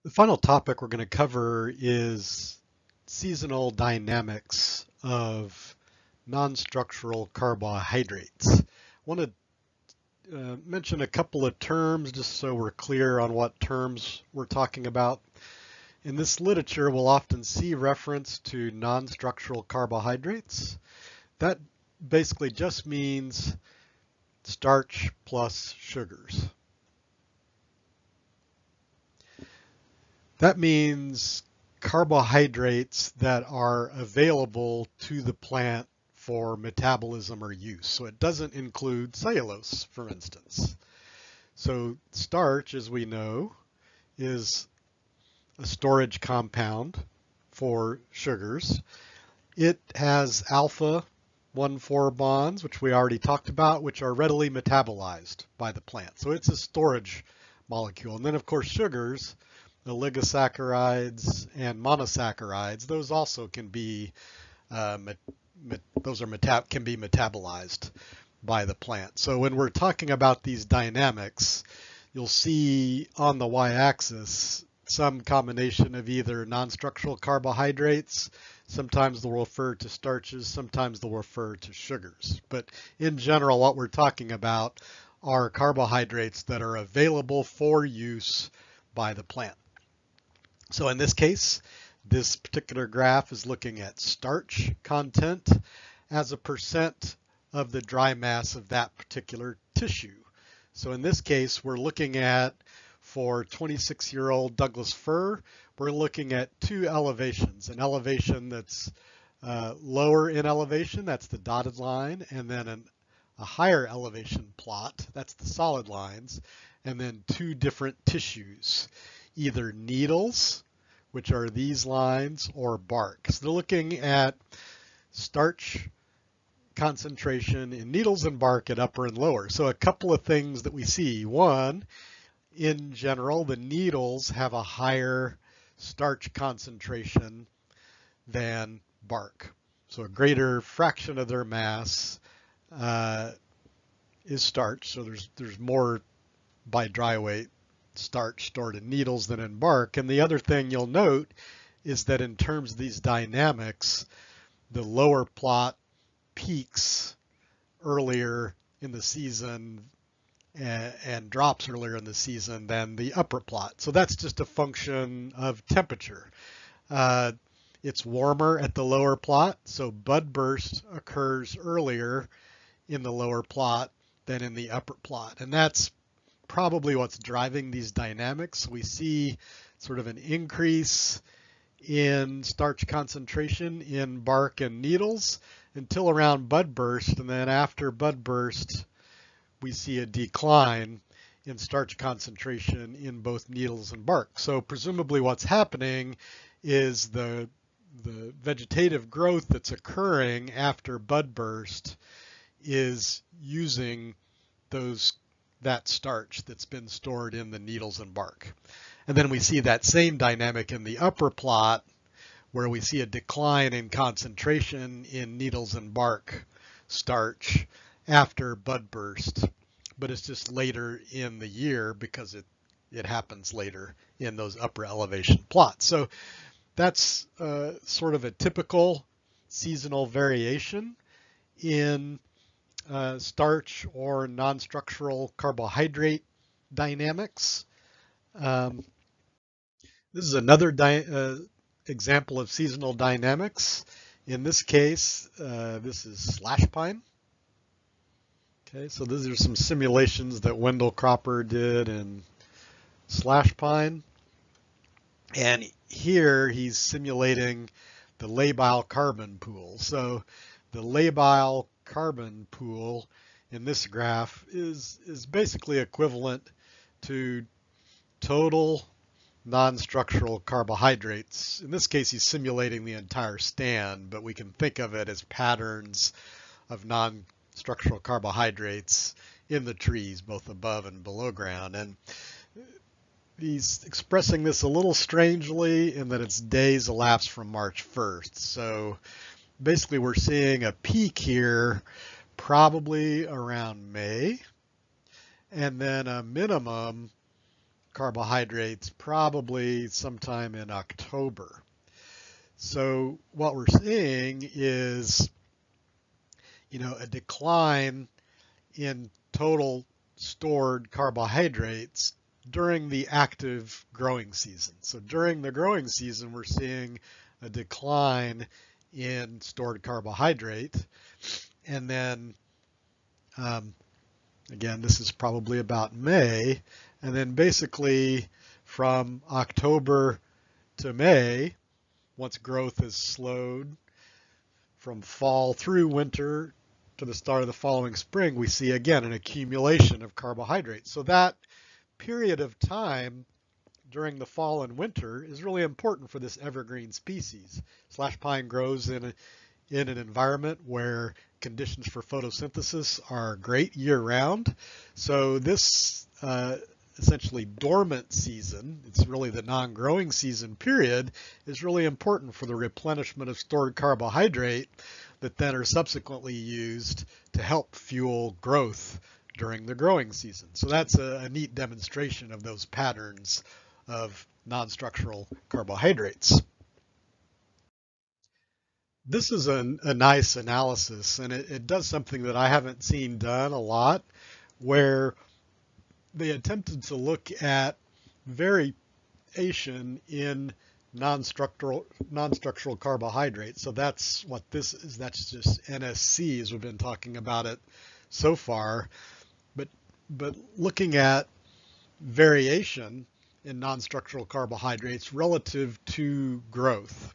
The final topic we're going to cover is seasonal dynamics of non-structural carbohydrates. I want to mention a couple of terms just so we're clear on what terms we're talking about. In this literature, we'll often see reference to non-structural carbohydrates. That basically just means starch plus sugars. That means carbohydrates that are available to the plant for metabolism or use. So it doesn't include cellulose, for instance. So starch, as we know, is a storage compound for sugars. It has alpha 1,4 bonds, which we already talked about, which are readily metabolized by the plant. So it's a storage molecule. And then, of course, sugars, oligosaccharides and monosaccharides, those also can be can be metabolized by the plant. So when we're talking about these dynamics, you'll see on the y-axis some combination of either non-structural carbohydrates. Sometimes they'll refer to starches, sometimes they'll refer to sugars. But in general, what we're talking about are carbohydrates that are available for use by the plant. So in this case, this particular graph is looking at starch content as a percent of the dry mass of that particular tissue. So in this case, we're looking at, for 26-year-old Douglas fir, we're looking at two elevations. An elevation that's lower in elevation, that's the dotted line, and then a higher elevation plot, that's the solid lines, and then two different tissues, either needles, which are these lines, or bark. So they're looking at starch concentration in needles and bark at upper and lower. So a couple of things that we see. One, in general, the needles have a higher starch concentration than bark. So a greater fraction of their mass is starch. So there's more by dry weight starch stored in needles than in bark. And the other thing you'll note is that in terms of these dynamics, the lower plot peaks earlier in the season and drops earlier in the season than the upper plot. So that's just a function of temperature. It's warmer at the lower plot, so bud burst occurs earlier in the lower plot than in the upper plot. And that's probably what's driving these dynamics. We see sort of an increase in starch concentration in bark and needles until around bud burst, and then after bud burst, we see a decline in starch concentration in both needles and bark. So presumably what's happening is the vegetative growth that's occurring after bud burst is using that starch that's been stored in the needles and bark. And then we see that same dynamic in the upper plot, where we see a decline in concentration in needles and bark starch after bud burst, but it's just later in the year because it happens later in those upper elevation plots. So that's sort of a typical seasonal variation in starch or non-structural carbohydrate dynamics. This is another example of seasonal dynamics. In this case, this is slash pine. Okay, so these are some simulations that Wendell Cropper did in slash pine. And here he's simulating the labile carbon pool. So the labile carbon pool in this graph is basically equivalent to total non-structural carbohydrates. In this case, he's simulating the entire stand, but we can think of it as patterns of non-structural carbohydrates in the trees, both above and below ground. And he's expressing this a little strangely in that it's days elapsed from March 1st. So basically we're seeing a peak here probably around May, and then a minimum carbohydrates probably sometime in October. So what we're seeing is, a decline in total stored carbohydrates during the active growing season. So during the growing season, we're seeing a decline in stored carbohydrate. And then, again, this is probably about May. And then basically from October to May, once growth is slowed, from fall through winter to the start of the following spring, we see again an accumulation of carbohydrates. So that period of time during the fall and winter is really important for this evergreen species. Slash pine grows in an environment where conditions for photosynthesis are great year-round. So this essentially dormant season, it's really the non-growing season period, is really important for the replenishment of stored carbohydrate that then are subsequently used to help fuel growth during the growing season. So that's a neat demonstration of those patterns of non-structural carbohydrates. This is a nice analysis, and it does something that I haven't seen done a lot, where they attempted to look at variation in non-structural carbohydrates. So that's what this is. That's just NSC, as we've been talking about it so far. But looking at variation in non-structural carbohydrates relative to growth.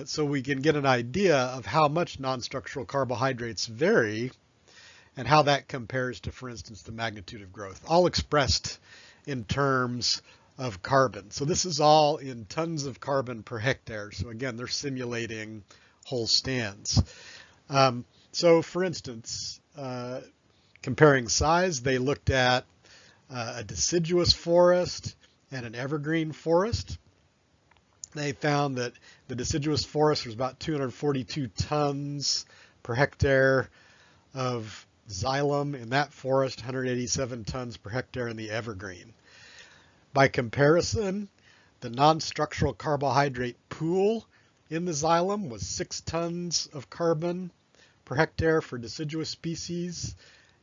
So we can get an idea of how much non-structural carbohydrates vary and how that compares to, for instance, the magnitude of growth, all expressed in terms of carbon. So this is all in tons of carbon per hectare. So again, they're simulating whole stands. So for instance, comparing size, they looked at a deciduous forest and an evergreen forest. They found that the deciduous forest was about 242 tons per hectare of xylem in that forest, 187 tons per hectare in the evergreen. By comparison, the non-structural carbohydrate pool in the xylem was 6 tons of carbon per hectare for deciduous species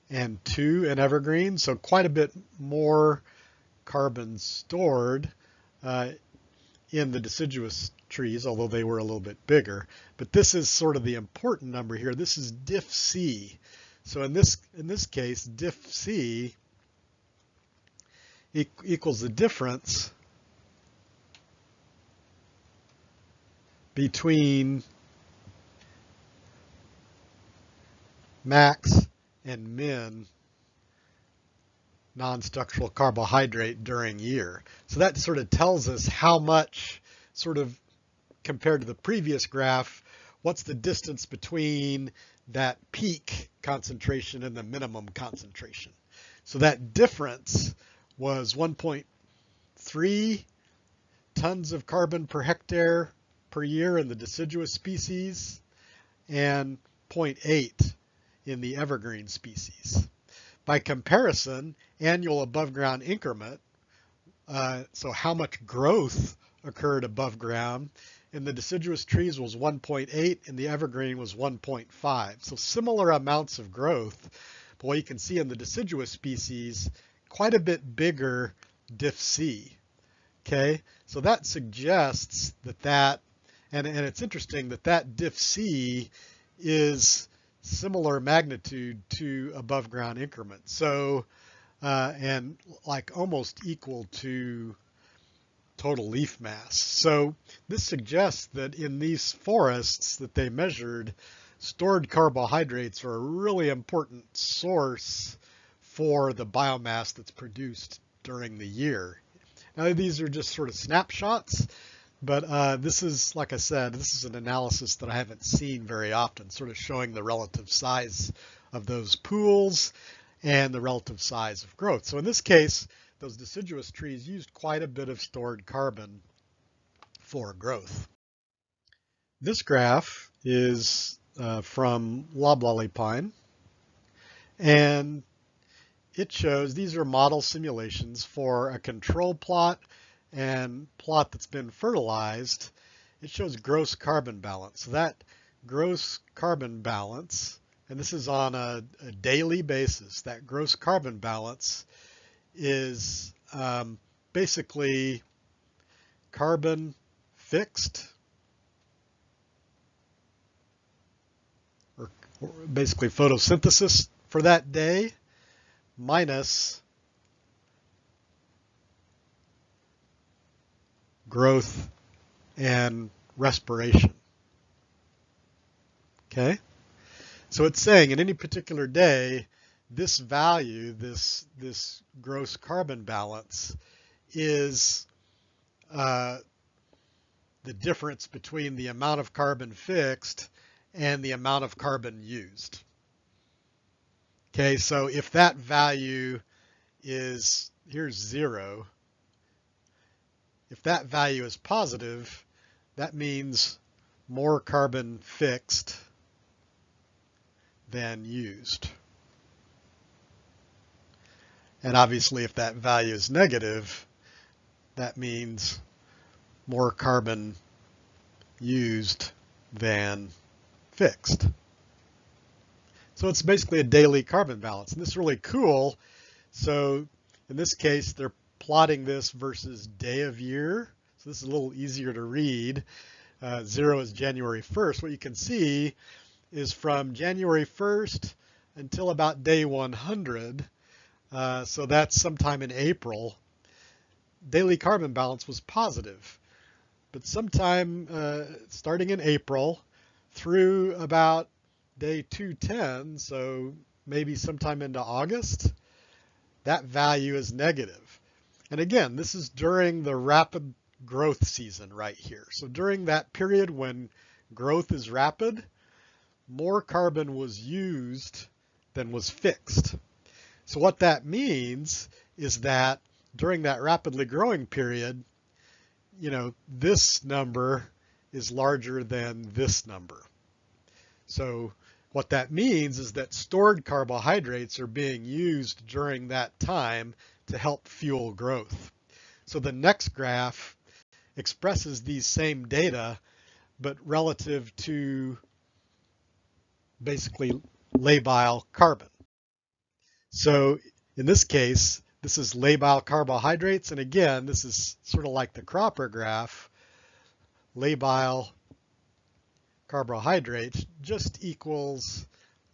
and 2 in evergreen, so quite a bit more carbon stored in the deciduous trees, although they were a little bit bigger. But this is sort of the important number here. This is diff C. So in this case, diff C equals the difference between max and min non-structural carbohydrate during year. So that sort of tells us how much, sort of compared to the previous graph, what's the distance between that peak concentration and the minimum concentration. So that difference was 1.3 tons of carbon per hectare per year in the deciduous species and 0.8 in the evergreen species. By comparison, annual above ground increment, so how much growth occurred above ground, in the deciduous trees was 1.8 and the evergreen was 1.5. So similar amounts of growth, but what you can see in the deciduous species, quite a bit bigger diff C. Okay, so that suggests that, and it's interesting that diff C is similar magnitude to above ground increment. So, and like almost equal to total leaf mass. So this suggests that in these forests that they measured, stored carbohydrates are a really important source for the biomass that's produced during the year. Now these are just sort of snapshots, but this is, like I said, this is an analysis that I haven't seen very often, sort of showing the relative size of those pools and the relative size of growth. So in this case, those deciduous trees used quite a bit of stored carbon for growth. This graph is from loblolly pine, and it shows, these are model simulations for a control plot and plot that's been fertilized. It shows gross carbon balance. So that gross carbon balance, and this is on a daily basis, that gross carbon balance is basically carbon fixed, or basically photosynthesis for that day, minus growth and respiration. Okay? So it's saying in any particular day, this value, this gross carbon balance, is the difference between the amount of carbon fixed and the amount of carbon used. Okay, so if that value is, here's 0, if that value is positive, that means more carbon fixed than used. And obviously if that value is negative, that means more carbon used than fixed. So it's basically a daily carbon balance. And this is really cool. So in this case, they're plotting this versus day of year. So this is a little easier to read. 0 is January 1st. What you can see is from January 1st until about day 100. So that's sometime in April. Daily carbon balance was positive. But sometime starting in April through about day 210, so maybe sometime into August, that value is negative. And again, this is during the rapid growth season right here. So during that period when growth is rapid, more carbon was used than was fixed. So what that means is that during that rapidly growing period, this number is larger than this number. So what that means is that stored carbohydrates are being used during that time to help fuel growth. So the next graph expresses these same data, but relative to basically labile carbon. So in this case, this is labile carbohydrates. And again, this is sort of like the Cropper graph. Labile carbohydrates just equals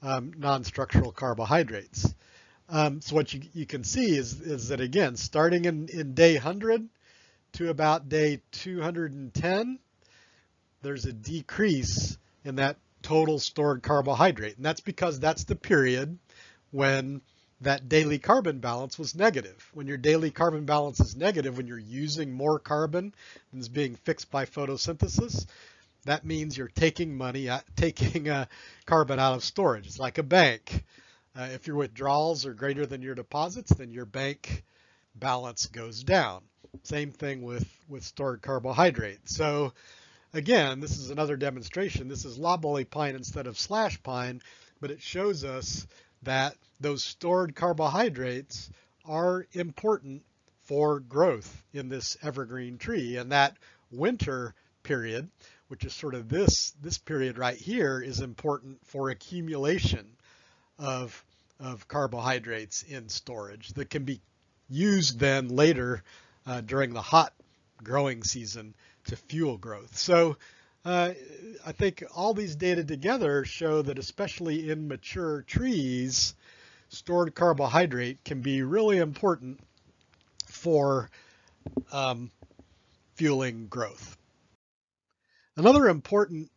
non-structural carbohydrates. So what you can see is that, again, starting in day 100 to about day 210, there's a decrease in that total stored carbohydrate. And that's because that's the period when that daily carbon balance was negative. When your daily carbon balance is negative, when you're using more carbon than is being fixed by photosynthesis, that means you're taking carbon out of storage. It's like a bank. If your withdrawals are greater than your deposits, then your bank balance goes down. Same thing with stored carbohydrate. So again, this is another demonstration. This is Labile pine instead of slash pine, but it shows us that those stored carbohydrates are important for growth in this evergreen tree. And that winter period, which is sort of this period right here, is important for accumulation of carbohydrates in storage that can be used then later during the hot growing season to fuel growth. So I think all these data together show that especially in mature trees, stored carbohydrate can be really important for fueling growth. Another important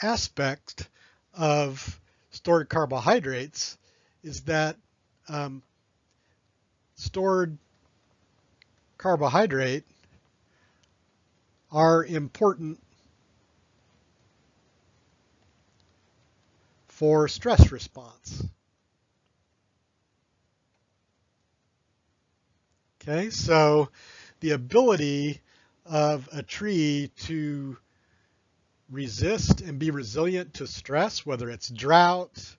aspect of stored carbohydrates is that stored carbohydrate are important for stress response. Okay, so the ability of a tree to resist and be resilient to stress, whether it's drought,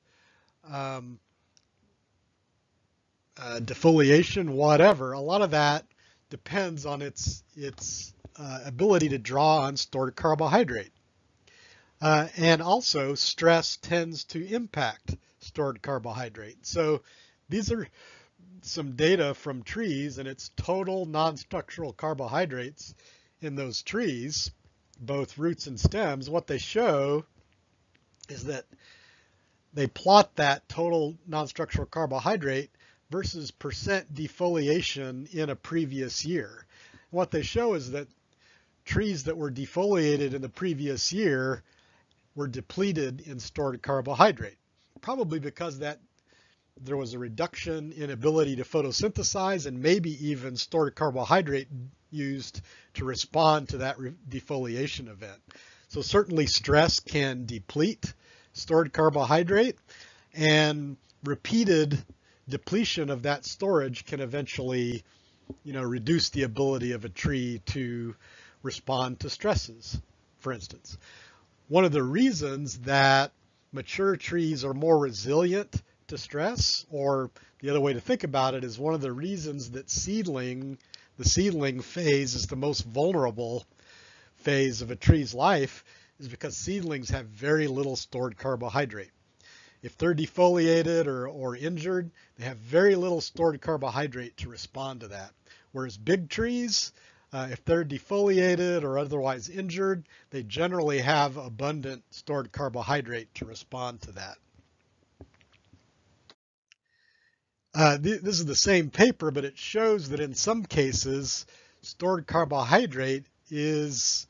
defoliation, whatever. A lot of that depends on its ability to draw on stored carbohydrate. And also, stress tends to impact stored carbohydrate. So these are some data from trees, and it's total non-structural carbohydrates in those trees, both roots and stems. What they show is that they plot that total non-structural carbohydrate versus percent defoliation in a previous year. What they show is that trees that were defoliated in the previous year were depleted in stored carbohydrate, probably because there was a reduction in ability to photosynthesize and maybe even stored carbohydrate used to respond to that defoliation event. So certainly stress can deplete stored carbohydrate, and repeated depletion of that storage can eventually, reduce the ability of a tree to respond to stresses, for instance. One of the reasons that mature trees are more resilient to stress, or the other way to think about it is one of the reasons that the seedling phase is the most vulnerable phase of a tree's life, is because seedlings have very little stored carbohydrate. If they're defoliated or injured, they have very little stored carbohydrate to respond to that. Whereas big trees, if they're defoliated or otherwise injured, they generally have abundant stored carbohydrate to respond to that. This is the same paper, but it shows that in some cases, stored carbohydrate is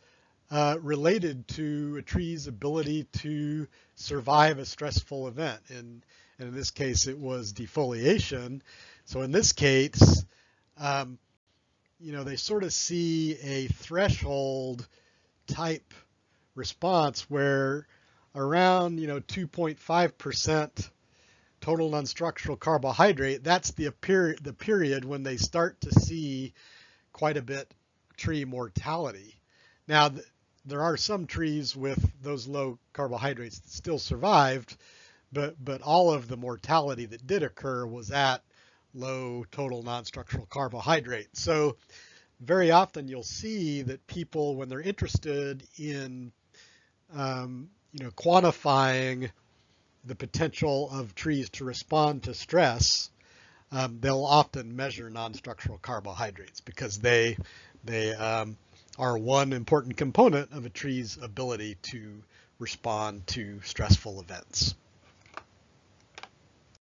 related to a tree's ability to survive a stressful event. And in this case, it was defoliation. So in this case, they sort of see a threshold type response where around, 2.5% total non-structural carbohydrate, that's the period when they start to see quite a bit tree mortality. Now, there are some trees with those low carbohydrates that still survived, but all of the mortality that did occur was at low total non-structural carbohydrate. So very often you'll see that people, when they're interested in quantifying the potential of trees to respond to stress, they'll often measure non-structural carbohydrates because they are one important component of a tree's ability to respond to stressful events.